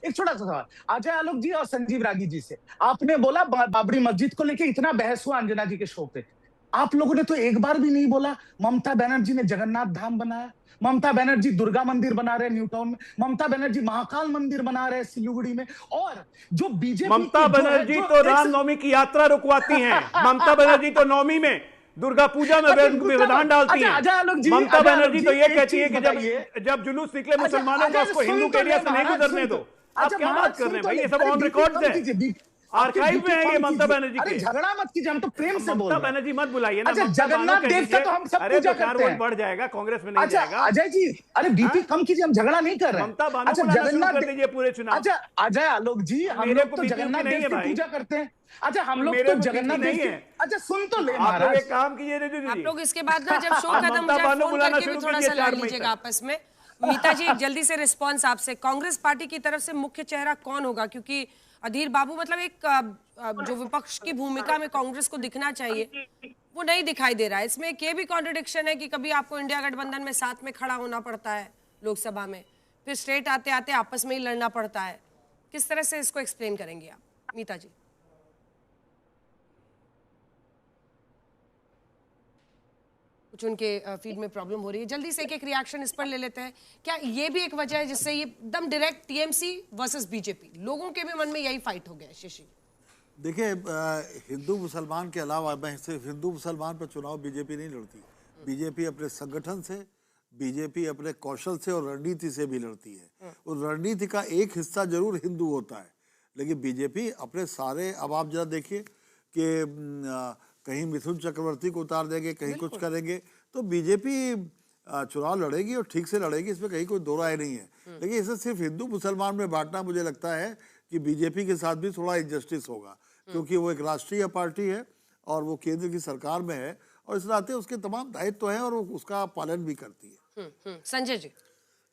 एक छोटा सा सवाल अजय आलोक जी और संजीव रागी जी से, आपने बोला बाबरी मस्जिद को लेके इतना बहस हुआ अंजना जी के शो पे, आप लोगों ने तो एक बार भी नहीं बोला ममता बनर्जी ने जगन्नाथ धाम बनाया, ममता बनर्जी दुर्गा मंदिर बना रहे न्यू टाउन में, ममता बनर्जी महाकाल मंदिर बना रहे सिलीगुड़ी में, और जो बीजेपी ममता की जो है बनर्जी जो तो रामनवमी की यात्रा रुकवाती हैं। ममता बनर्जी तो नवमी में दुर्गा पूजा में व्यवधान डालती हैं। ममता बनर्जी तो ये कहती है कि जब जुलूस निकले मुसलमानों का उसको हिंदू के एरिया से नहीं गुजरने दो। आप क्या बात कर रहे हैं भाई, ये सब ऑन रिकॉर्ड है, आर्काइव में है ये ममता बनर्जी के। झगड़ा मत कीजिए, हम तो प्रेम से बोल रहे हैं। ममता बनर्जी मत बुलाइए ना। अच्छा जगन्नाथ देव का तो हम सब पूजा करते हैं, बढ़ जाएगा, कांग्रेस में नहीं अच्छा जाएगा। अजय जी अरे बीपी कम कीजिए, हम झगड़ा नहीं कर रहे हैं। ममता बानो को लाना शुरू कर दीजिए पूरे चुनाव। अच्छा अजय आलोक जी, हम लोग तो जगन्नाथ देव की पूजा करते हैं। अच्छा हम लोग तो जगन्नाथ देव की, अच्छा सुन तो ले महाराज। आप लोग एक काम कीजिए रिजू जी, आप लोग इसके बाद ना जब शो खत्म हो जाए फोन करके भी थोड़ा सा लड़ लीजिएगा आपस में। मीता जी जल्दी से रिस्पॉन्स आपसे, कांग्रेस पार्टी की तरफ से मुख्य चेहरा कौन होगा, क्योंकि अधीर बाबू मतलब एक जो विपक्ष की भूमिका में कांग्रेस को दिखना चाहिए वो नहीं दिखाई दे रहा है। इसमें एक ये भी कॉन्ट्रडिक्शन है कि कभी आपको इंडिया गठबंधन में साथ में खड़ा होना पड़ता है लोकसभा में, फिर स्टेट आते आते आपस में ही लड़ना पड़ता है। किस तरह से इसको एक्सप्लेन करेंगे आप मीता जी? कुछ उनके फीड में प्रॉब्लम हो रही है, जल्दी से एक रिएक्शन इस पर ले लेते हैं। क्या ये भी एक वजह है जिससे ये एकदम डायरेक्ट टीएमसी वर्सेस बीजेपी, लोगों के भी मन में यही फाइट हो गया है? शशि देखिए, हिंदू मुसलमान के अलावा मैं सिर्फ हिंदू मुसलमान पर चुनाव बीजेपी नहीं लड़ती। बीजेपी अपने संगठन से, बीजेपी अपने कौशल से और रणनीति से भी लड़ती है। और रणनीति का एक हिस्सा जरूर हिंदू होता है, लेकिन बीजेपी अपने सारे, अब आप जरा देखिए कि कहीं मिथुन चक्रवर्ती को उतार देंगे, कहीं कुछ करेंगे, तो बीजेपी चुनाव लड़ेगी और ठीक से लड़ेगी, इसमें कहीं कोई दो राय नहीं है। लेकिन इसे सिर्फ हिंदू मुसलमान में बांटना, मुझे लगता है कि बीजेपी के साथ भी थोड़ा इनजस्टिस होगा, क्योंकि वो एक राष्ट्रीय पार्टी है और वो केंद्र की सरकार में है, और इस नाते उसके तमाम दायित्व हैं और वो उसका पालन भी करती है। संजय जी।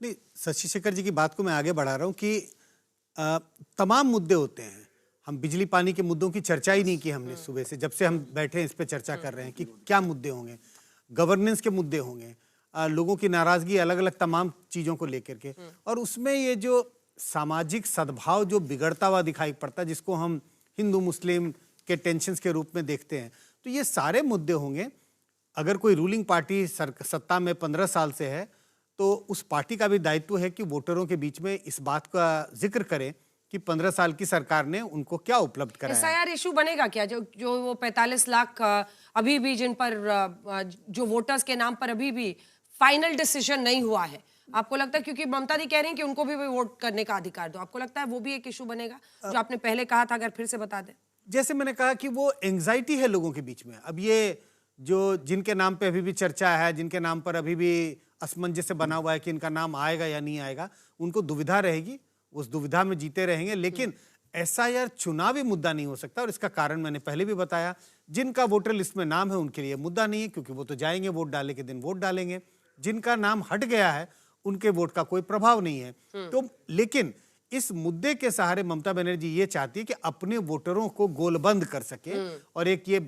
नहीं, शशि शेखर जी की बात को मैं आगे बढ़ा रहा हूँ कि तमाम मुद्दे होते हैं। हम बिजली पानी के मुद्दों की चर्चा ही नहीं की हमने सुबह से, जब से हम बैठे हैं इस पे चर्चा कर रहे हैं कि क्या मुद्दे होंगे, गवर्नेंस के मुद्दे होंगे, लोगों की नाराजगी अलग अलग तमाम चीज़ों को लेकर के, और उसमें ये जो सामाजिक सद्भाव जो बिगड़ता हुआ दिखाई पड़ता है, जिसको हम हिंदू मुस्लिम के टेंशन्स के रूप में देखते हैं, तो ये सारे मुद्दे होंगे। अगर कोई रूलिंग पार्टी सत्ता में 15 साल से है तो उस पार्टी का भी दायित्व है कि वोटरों के बीच में इस बात का जिक्र करें कि 15 साल की सरकार ने उनको क्या उपलब्ध कराया। एसआईआर इशू बनेगा क्या? जो वो 45 लाख अभी भी जिन पर जो वोटर्स के नाम पर अभी भी फाइनल डिसीजन नहीं हुआ है, आपको लगता है, क्योंकि ममता दी कह रही हैं कि उनको भी वोट करने का अधिकार दो, आपको लगता है वो भी एक इशू बनेगा जो आपने पहले कहा था? अगर फिर से बता दें। जैसे मैंने कहा कि वो एंग्जाइटी है लोगों के बीच में। अब ये जो जिनके नाम पे अभी भी चर्चा है, जिनके नाम पर अभी भी असमंजस बना हुआ है कि इनका नाम आएगा या नहीं आएगा, उनको दुविधा रहेगी, उस दुविधा में जीते रहेंगे। लेकिन एसआईआर चुनावी मुद्दा नहीं हो सकता, और इसका कारण मैंने पहले भी बताया। जिनका वोटर लिस्ट में नाम है उनके लिए मुद्दा नहीं है, क्योंकि वो तो जाएंगे वोट डालने के दिन वोट डालेंगे। जिनका नाम हट गया है उनके वोट का कोई प्रभाव नहीं है। तो लेकिन इस मुद्दे के सहारे ममता बनर्जी ये चाहती है कि अपने वोटरों को गोलबंद कर सके और एक ये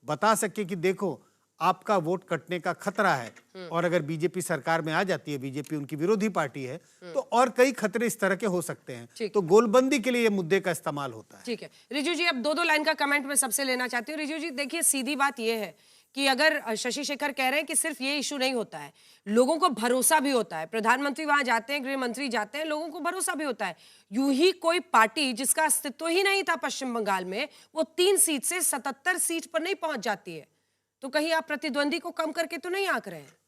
बता सके कि देखो आपका वोट कटने का खतरा है, और अगर बीजेपी सरकार में आ जाती है, बीजेपी उनकी विरोधी पार्टी है, तो और कई खतरे इस तरह के हो सकते हैं। तो गोलबंदी के लिए ये मुद्दे का इस्तेमाल होता है। ठीक है रिजू जी, अब दो लाइन का कमेंट मैं सबसे लेना चाहती हूँ। रिजू जी देखिए, सीधी बात यह है कि अगर शशि शेखर कह रहे हैं कि सिर्फ ये इशू नहीं होता है, लोगों को भरोसा भी होता है, प्रधानमंत्री वहां जाते हैं, गृह मंत्री जाते हैं, लोगों को भरोसा भी होता है। यूं ही कोई पार्टी जिसका अस्तित्व ही नहीं था पश्चिम बंगाल में, वो 3 सीट से 77 सीट पर नहीं पहुंच जाती है, तो कहीं आप प्रतिद्वंदी को कम करके तो नहीं आंक रहे हैं?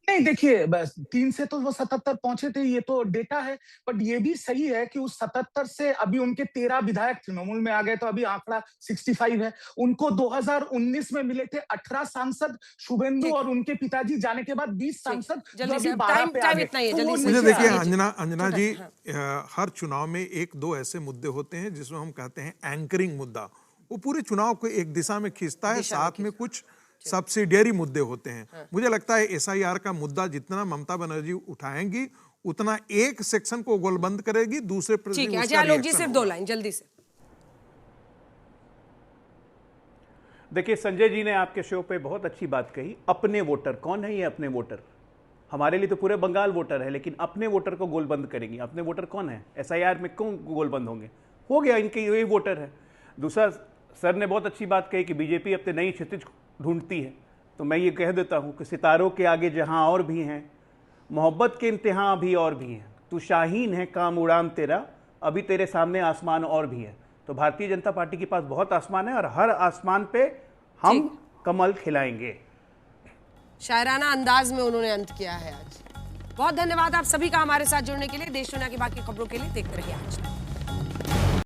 नहीं देखिए, बस 3 से तो वो 77 पहुंचे थे, ये तो डेटा है। बट ये भी सही है कि उस 77 से अभी उनके 13 विधायक तृणमूल में आ गए, तो अभी आंकड़ा 65 है। उनको 2019 में मिले थे 18 सांसद शुभेंदु, और उनके पिताजी जाने के बाद 20 सांसद, जो अभी 12 पे आ गए। मुझे देखिए अंजना जी, हर चुनाव में 1-2 ऐसे मुद्दे होते हैं जिसमें हम कहते हैं एंकरिंग मुद्दा, वो पूरे चुनाव को एक दिशा में खींचता है, साथ में कुछ सब्सिडियरी मुद्दे होते हैं। मुझे लगता है एसआईआर का मुद्दा जितना ममता बनर्जी उठाएंगी उतना एक सेक्शन को गोलबंद करेगी, दूसरे पर। ठीक है, आलोक जी सिर्फ 2 लाइन जल्दी से। देखिए, संजय जी ने आपके शो पे बहुत अच्छी बात कही। अपने वोटर कौन है? ये अपने वोटर हमारे लिए तो पूरे बंगाल वोटर है, लेकिन अपने वोटर को गोलबंद करेंगी। अपने वोटर कौन है? एसआईआर में कौन गोलबंद होंगे? हो गया, इनके यही वोटर है। दूसरा, सर ने बहुत अच्छी बात कही कि बीजेपी अपने नई क्षितिज ढूंढती है। तो मैं ये कह देता हूँ कि सितारों के आगे जहाँ और भी हैं, मोहब्बत के इम्तिहान अभी और भी हैं। तू शाहीन है काम उड़ान तेरा, अभी तेरे सामने आसमान और भी है। तो भारतीय जनता पार्टी के पास बहुत आसमान है और हर आसमान पे हम कमल खिलाएंगे। शायराना अंदाज में उन्होंने अंत किया है आज। बहुत धन्यवाद आप सभी का हमारे साथ जुड़ने के लिए। देश दुनिया की बाकी खबरों के लिए देखते रहिए आज तक।